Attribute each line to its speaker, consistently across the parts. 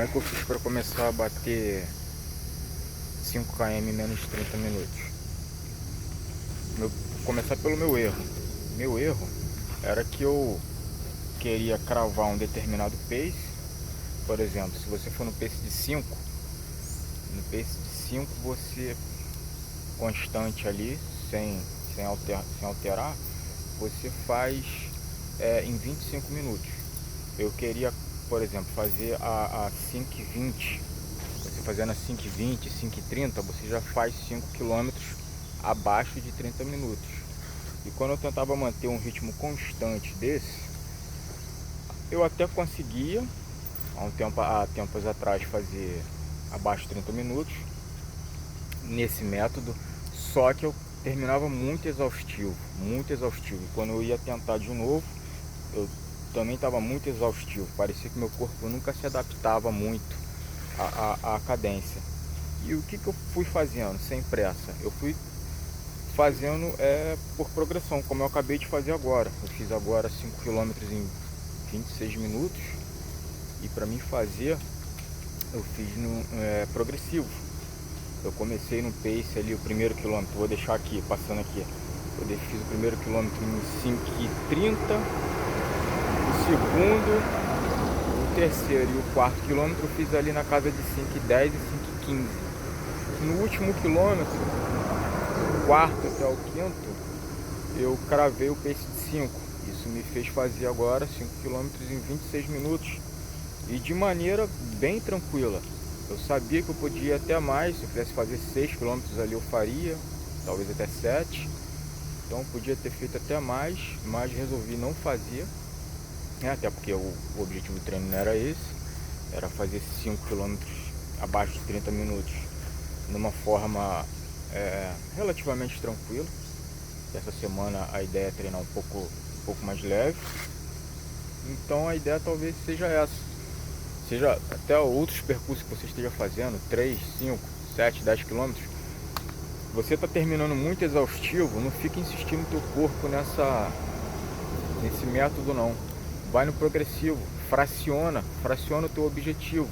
Speaker 1: é que eu fiz para começar a bater 5 km em menos de 30 minutos? Vou começar pelo meu erro. Meu erro era que eu queria cravar um determinado pace. Por exemplo, se você for no pace de 5, no pace de 5 você constante ali, sem alterar, você faz em 25 minutos. Eu queria, por exemplo, fazer a 5,20. Você fazendo a 5,20, 5,30, você já faz 5 km abaixo de 30 minutos. E quando eu tentava manter um ritmo constante desse, eu até conseguia, há tempos atrás, fazer abaixo de 30 minutos nesse método, só que eu terminava muito exaustivo. E quando eu ia tentar de novo, eu também estava muito exaustivo. Parecia que meu corpo nunca se adaptava muito à cadência. E o que eu fui fazendo sem pressa? Eu fui fazendo por progressão, como eu acabei de fazer agora. Eu fiz agora 5 km em 26 minutos. E para mim fazer, eu fiz no progressivo. Eu comecei no pace ali, o primeiro quilômetro, vou deixar aqui, passando aqui. Eu fiz o primeiro quilômetro em 5,30, o segundo, o terceiro e o quarto quilômetro eu fiz ali na casa de 5,10 e 5,15. No último quilômetro, do quarto até o quinto, eu cravei o pace de 5. Isso me fez fazer agora 5 km em 26 minutos e de maneira bem tranquila. Eu sabia que eu podia ir até mais. Se eu quisesse fazer 6 km ali eu faria, talvez até 7. Então eu podia ter feito até mais, mas resolvi não fazer, até porque o objetivo do treino não era esse. Era fazer 5 km abaixo de 30 minutos numa forma relativamente tranquila. Essa semana a ideia é treinar um pouco mais leve. Então a ideia talvez seja essa. Seja até outros percursos que você esteja fazendo, 3, 5, 7, 10 km, você está terminando muito exaustivo, não fica insistindo no teu corpo nesse método não. Vai no progressivo, fraciona o teu objetivo,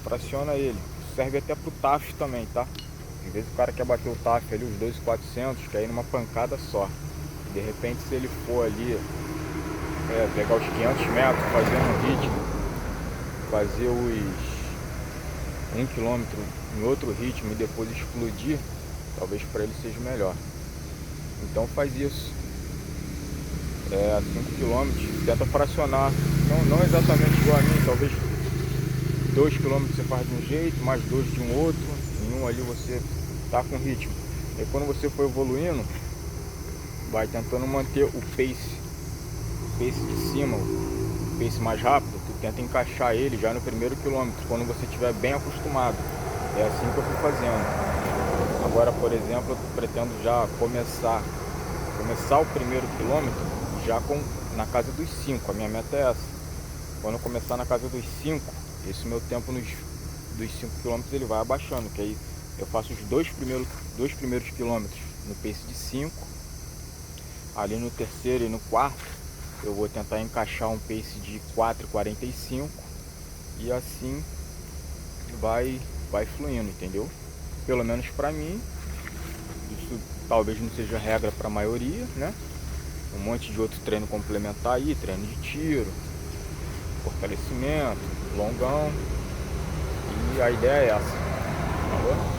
Speaker 1: fraciona ele. Serve até pro TAF também, tá? Às vezes o cara quer bater o TAF ali, os 2.400, quer ir numa pancada só. De repente, se ele for ali pegar os 500 metros, fazendo um ritmo, fazer os 1 km em outro ritmo e depois explodir, talvez para ele seja melhor. Então faz isso, 5 km, tenta fracionar, não exatamente igual a mim, talvez 2 km você faz de um jeito, mais 2 de um outro, em um ali você tá com ritmo. E quando você for evoluindo, vai tentando manter o pace de cima, o pace mais rápido. Tenta encaixar ele já no primeiro quilômetro, quando você estiver bem acostumado. É assim que eu fui fazendo. Agora, por exemplo, eu pretendo já começar o primeiro quilômetro já na casa dos 5. A minha meta é essa. Quando eu começar na casa dos 5, esse meu tempo dos 5 quilômetros ele vai abaixando, que aí eu faço os dois primeiros quilômetros no pace de 5. Ali no terceiro e no quarto eu vou tentar encaixar um pace de 4,45 e assim vai fluindo, entendeu? Pelo menos para mim. Isso talvez não seja regra para a maioria, né? Um monte de outro treino complementar aí, treino de tiro, fortalecimento, longão, e a ideia é essa, falou?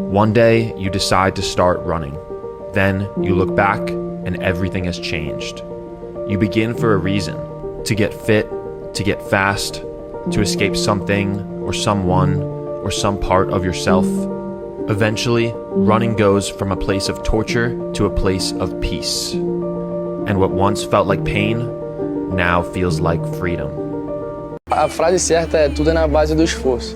Speaker 2: One day, you decide to start running. Then, you look back, and everything has changed. You begin for a reason: to get fit, to get fast, to escape something, or someone, or some part of yourself. Eventually, running goes from a place of torture to a place of peace. And what once felt like pain now feels like freedom.
Speaker 3: A frase certa é: tudo é na base do esforço.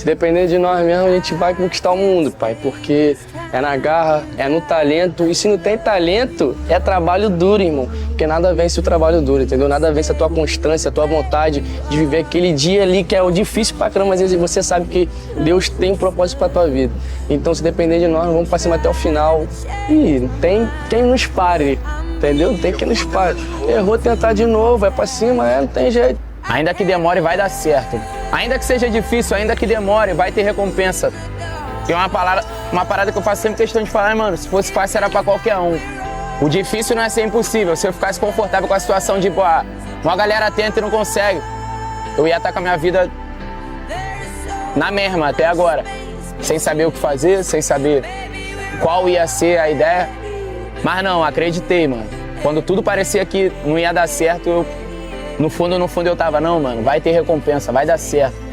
Speaker 3: Se depender de nós mesmos, a gente vai conquistar o mundo, pai, porque é na garra, é no talento, e se não tem talento, é trabalho duro, irmão, porque nada vence o trabalho duro, entendeu? Nada vence a tua constância, a tua vontade de viver aquele dia ali que é o difícil pra caramba, mas às vezes você sabe que Deus tem um propósito pra tua vida. Então, se depender de nós, vamos pra cima até o final e não tem quem nos pare, entendeu? Não tem quem nos pare. Errou, tentar de novo, vai pra cima, não tem jeito.
Speaker 4: Ainda que demore, vai dar certo. Ainda que seja difícil, ainda que demore, vai ter recompensa. Tem uma parada que eu faço sempre questão de falar, mano, se fosse fácil era pra qualquer um. O difícil não é ser impossível. Se eu ficasse confortável com a situação de, uma galera tenta e não consegue, eu ia estar com a minha vida na mesma até agora. Sem saber o que fazer, sem saber qual ia ser a ideia. Mas não, acreditei, mano. Quando tudo parecia que não ia dar certo, no fundo eu tava, não, mano, vai ter recompensa, vai dar certo.